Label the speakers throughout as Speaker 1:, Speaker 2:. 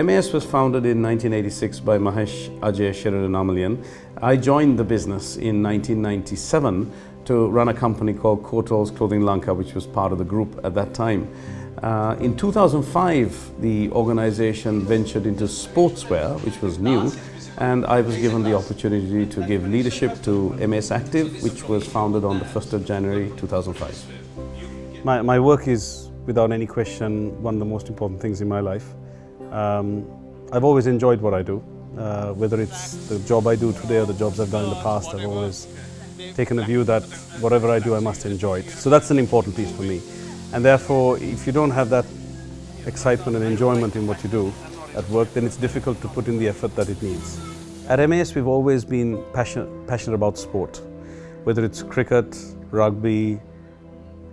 Speaker 1: MAS was founded in 1986 by Mahesh, Ajay, Shirendra. I joined the business in 1997 to run a company called Kotal's Clothing Lanka, which was part of the group at that time. In 2005, the organization ventured into sportswear, which was new, and I was given the opportunity to give leadership to MAS Active, which was founded on the 1st of January 2005. My work is, without any question, one of the most important things in my life. I've always enjoyed what I do, whether it's the job I do today or the jobs I've done in the past. I've always taken a view that whatever I do, I must enjoy it. So that's an important piece for me. And therefore, if you don't have that excitement and enjoyment in what you do at work, then it's difficult to put in the effort that it needs. At MAS, we've always been passionate about sport, whether it's cricket, rugby,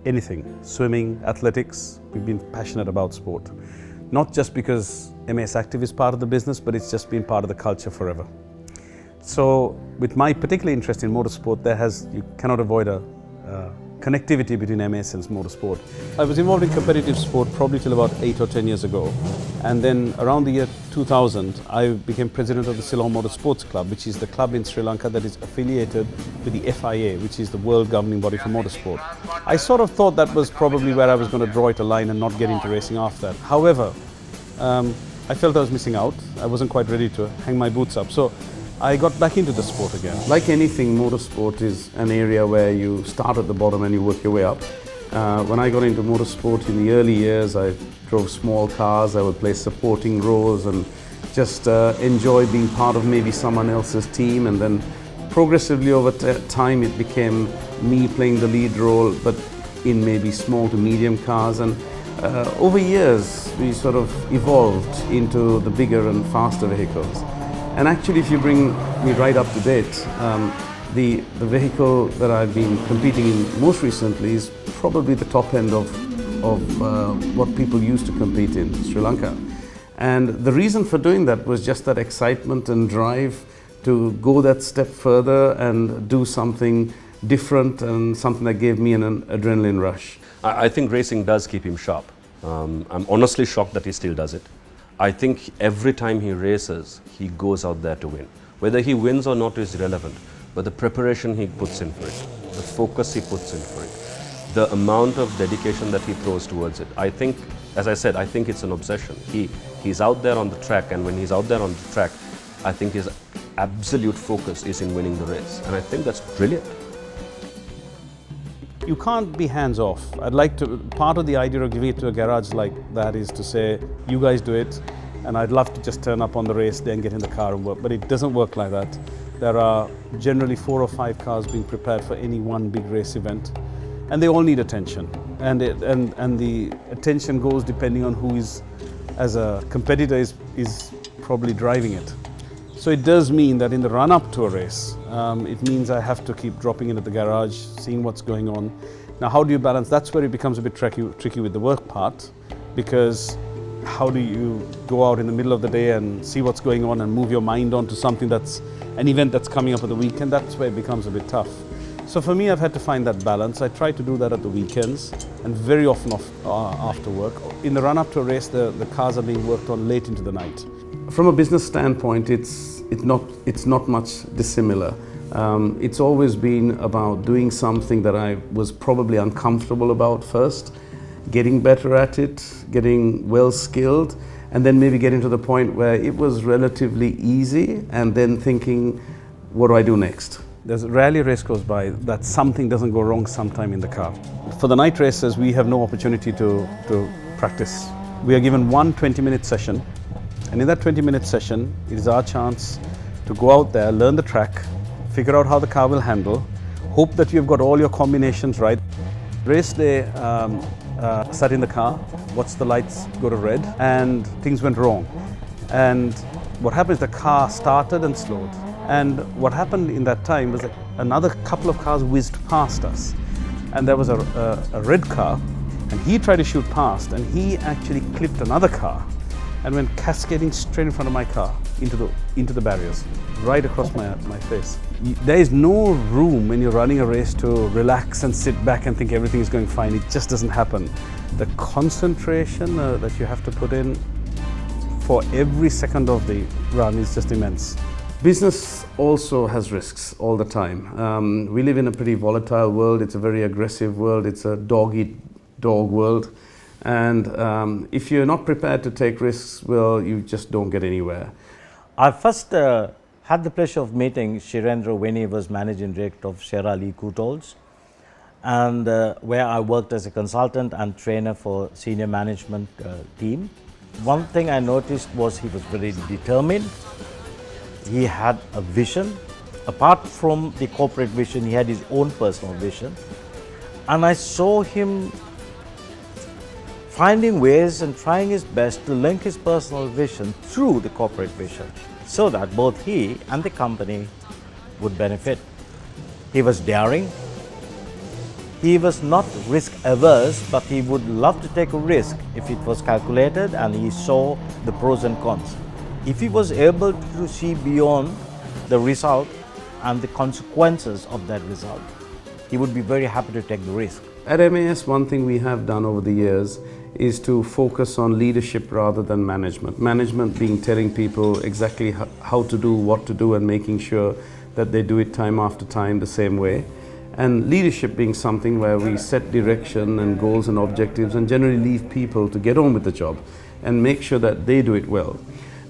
Speaker 1: anything, swimming, athletics. We've been passionate about sport. Not just because MAS Active is part of the business, but it's just been part of the culture forever. So with my particular interest in motorsport, you cannot avoid a connectivity between MAS and motorsport. I was involved in competitive sport probably till about 8 or 10 years ago. And then around the year 2000, I became president of the Ceylon Motor Sports Club, which is the club in Sri Lanka that is affiliated with the FIA, which is the world governing body for motorsport. I sort of thought that was probably where I was going to draw it a line and not get into racing after that. However, I felt I was missing out. I wasn't quite ready to hang my boots up. So I got back into the sport again. Like anything, motorsport is an area where you start at the bottom and you work your way up. When I got into motorsport in the early years, I drove small cars. I would play supporting roles and just enjoy being part of maybe someone else's team. And then progressively over time, it became me playing the lead role, but in maybe small to medium cars. And over years, we sort of evolved into the bigger and faster vehicles. And actually, if you bring me right up to date, the vehicle that I've been competing in most recently is probably the top end of what people used to compete in Sri Lanka. And the reason for doing that was just that excitement and drive to go that step further and do something different and something that gave me an adrenaline rush.
Speaker 2: I think racing does keep him sharp. I'm honestly shocked that he still does it. I think every time he races, he goes out there to win. Whether he wins or not is irrelevant, but the preparation he puts in for it, the focus he puts in for it, the amount of dedication that he throws towards it. I think, as I said, I think it's an obsession. He's out there on the track, and when he's out there on the track, I think his absolute focus is in winning the race, and I think that's brilliant.
Speaker 1: You can't be hands-off. Part of the idea of giving it to a garage like that is to say, you guys do it, and I'd love to just turn up on the race day and get in the car and work, but it doesn't work like that. There are generally 4 or 5 cars being prepared for any one big race event, and they all need attention. And the attention goes depending on who is, as a competitor, is probably driving it. So it does mean that in the run-up to a race, it means I have to keep dropping in at the garage, seeing what's going on. Now, how do you balance? That's where it becomes a bit tricky with the work part, because how do you go out in the middle of the day and see what's going on and move your mind onto something that's an event that's coming up at the weekend? That's where it becomes a bit tough. So for me, I've had to find that balance. I try to do that at the weekends and very often after work. In the run-up to a race, the cars are being worked on late into the night. From a business standpoint, it's not much dissimilar. It's always been about doing something that I was probably uncomfortable about first, getting better at it, getting well skilled, and then maybe getting to the point where it was relatively easy, and then thinking, what do I do next? There's rarely a race goes by that something doesn't go wrong sometime in the car. For the night races, we have no opportunity to practice. We are given one 20-minute session, and in that 20-minute session, it is our chance to go out there, learn the track, figure out how the car will handle, hope that you've got all your combinations right. Race day, sat in the car, watched the lights go to red, and things went wrong. And what happened is the car started and slowed. And what happened in that time was that another couple of cars whizzed past us. And there was a red car, and he tried to shoot past, and he actually clipped another car and went cascading straight in front of my car into the barriers, right across my face. There is no room when you're running a race to relax and sit back and think everything is going fine. It just doesn't happen. The concentration that you have to put in for every second of the run is just immense. Business also has risks all the time. We live in a pretty volatile world. It's a very aggressive world. It's a dog-eat-dog world. And if you're not prepared to take risks, well, you just don't get anywhere.
Speaker 3: I first had the pleasure of meeting Shirendra when he was managing director of Sierra Leone Hotels, and where I worked as a consultant and trainer for senior management team. One thing I noticed was he was very determined. He had a vision. Apart from the corporate vision, he had his own personal vision. And I saw him finding ways and trying his best to link his personal vision through the corporate vision so that both he and the company would benefit. He was daring. He was not risk averse, but he would love to take a risk if it was calculated and he saw the pros and cons. If he was able to see beyond the result and the consequences of that result, he would be very happy to take the risk.
Speaker 1: At MAS, one thing we have done over the years is to focus on leadership rather than management. Management being telling people exactly how to do, what to do, and making sure that they do it time after time the same way. And leadership being something where we set direction and goals and objectives and generally leave people to get on with the job and make sure that they do it well.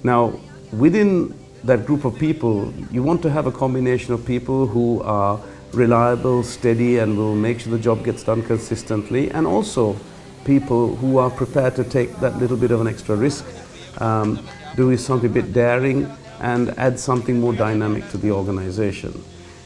Speaker 1: Now, within that group of people, you want to have a combination of people who are reliable, steady, and will make sure the job gets done consistently, and also people who are prepared to take that little bit of an extra risk, do something a bit daring, and add something more dynamic to the organization.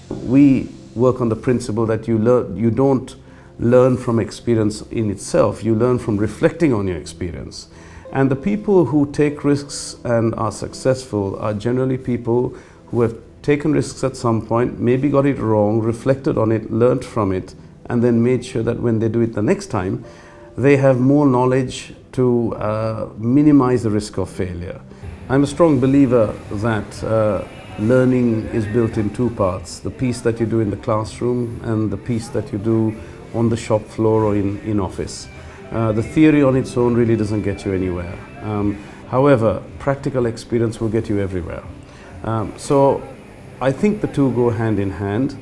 Speaker 1: We work on the principle that you don't learn from experience in itself, you learn from reflecting on your experience. And the people who take risks and are successful are generally people who have taken risks at some point, maybe got it wrong, reflected on it, learnt from it, and then made sure that when they do it the next time, they have more knowledge to minimize the risk of failure. I'm a strong believer that learning is built in two parts, the piece that you do in the classroom and the piece that you do on the shop floor or in office. The theory on its own really doesn't get you anywhere. However, practical experience will get you everywhere. So I think the two go hand in hand.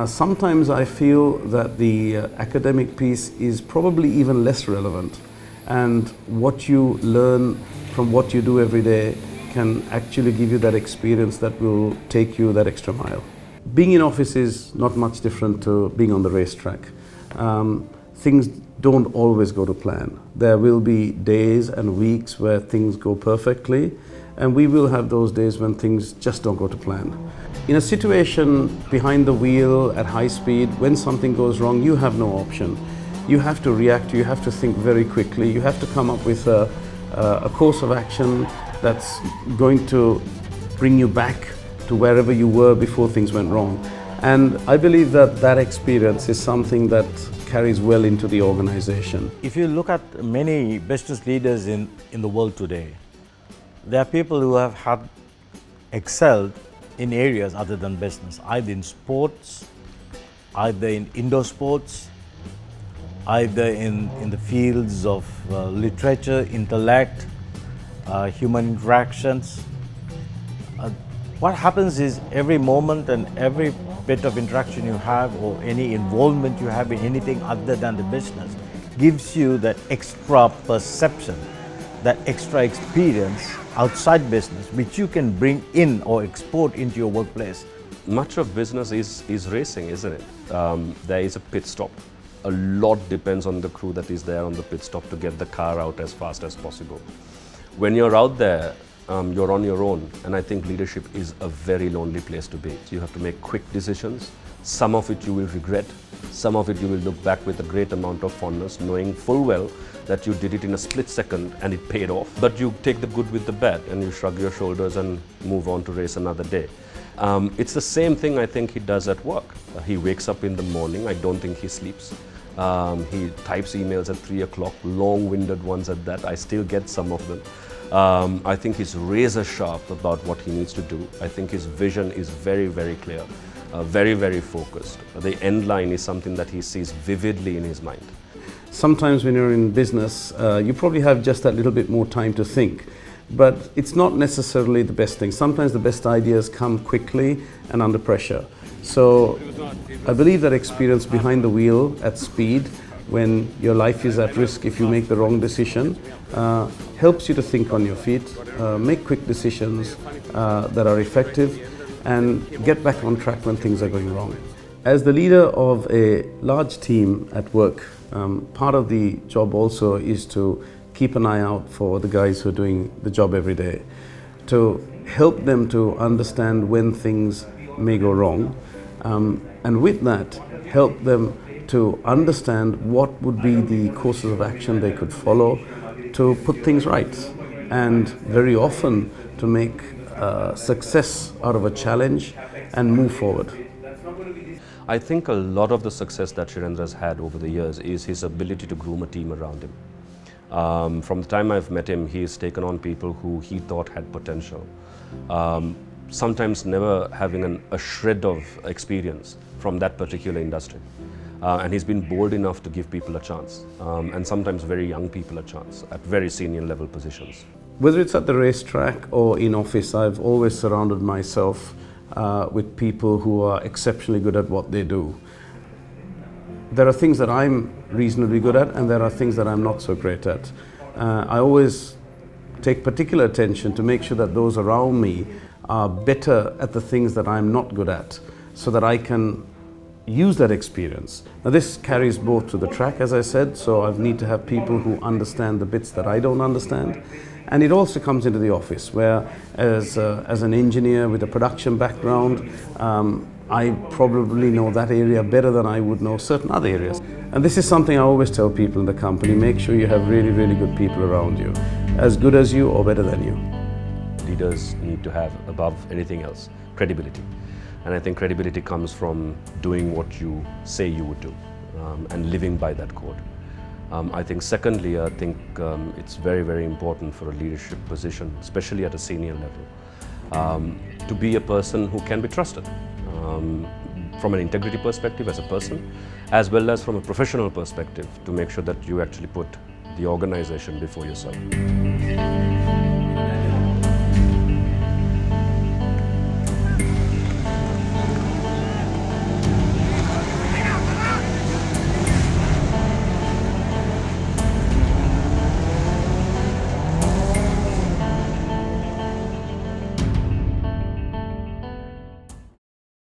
Speaker 1: Sometimes I feel that the academic piece is probably even less relevant, and what you learn from what you do every day can actually give you that experience that will take you that extra mile. Being in office is not much different to being on the racetrack. Things don't always go to plan. There will be days and weeks where things go perfectly, and we will have those days when things just don't go to plan. In a situation behind the wheel at high speed, when something goes wrong, you have no option. You have to react, you have to think very quickly, you have to come up with a course of action that's going to bring you back to wherever you were before things went wrong. And I believe that that experience is something that carries well into the organization.
Speaker 3: If you look at many business leaders in the world today, there are people who have had excelled in areas other than business, either in sports, either in indoor sports, either in the fields of literature, intellect, human interactions. What happens is every moment and every bit of interaction you have or any involvement you have in anything other than the business gives you that extra perception, that extra experience outside business, which you can bring in or export into your workplace.
Speaker 2: Much of business is racing, isn't it? There is a pit stop. A lot depends on the crew that is there on the pit stop to get the car out as fast as possible. When you're out there, you're on your own, and I think leadership is a very lonely place to be. You have to make quick decisions. Some of it you will regret, some of it you will look back with a great amount of fondness, knowing full well that you did it in a split second and it paid off. But you take the good with the bad and you shrug your shoulders and move on to race another day. It's the same thing I think he does at work. He wakes up in the morning, I don't think he sleeps. He types emails at 3 o'clock, long-winded ones at that. I still get some of them. I think he's razor sharp about what he needs to do. I think his vision is very, very clear, very, very focused. The end line is something that he sees vividly in his mind.
Speaker 1: Sometimes when you're in business, you probably have just that little bit more time to think. but it's not necessarily the best thing. Sometimes the best ideas come quickly and under pressure. So I believe that experience behind the wheel at speed, when your life is at risk if you make the wrong decision, helps you to think on your feet, make quick decisions that are effective, and get back on track when things are going wrong. As the leader of a large team at work, part of the job also is to keep an eye out for the guys who are doing the job every day, to help them to understand when things may go wrong, and with that, help them to understand what would be the courses of action they could follow to put things right, and very often to make success out of a challenge and move forward.
Speaker 2: I think a lot of the success that Shirendra has had over the years is his ability to groom a team around him. From the time I've met him, he's taken on people who he thought had potential. Sometimes never having a shred of experience from that particular industry. And he's been bold enough to give people a chance, and sometimes very young people a chance at very senior level positions.
Speaker 1: Whether it's at the racetrack or in office, I've always surrounded myself with people who are exceptionally good at what they do. There are things that I'm reasonably good at, and there are things that I'm not so great at. I always take particular attention to make sure that those around me are better at the things that I'm not good at, so that I can use that experience. Now this carries both to the track, as I said, so I need to have people who understand the bits that I don't understand. And it also comes into the office, where as an engineer with a production background, I probably know that area better than I would know certain other areas. And this is something I always tell people in the company: make sure you have really, really good people around you, as good as you or better than you.
Speaker 2: Leaders need to have, above anything else, credibility. And I think credibility comes from doing what you say you would do, and living by that code. I think secondly, it's very, very important for a leadership position, especially at a senior level, to be a person who can be trusted, from an integrity perspective as a person, as well as from a professional perspective, to make sure that you actually put the organization before yourself.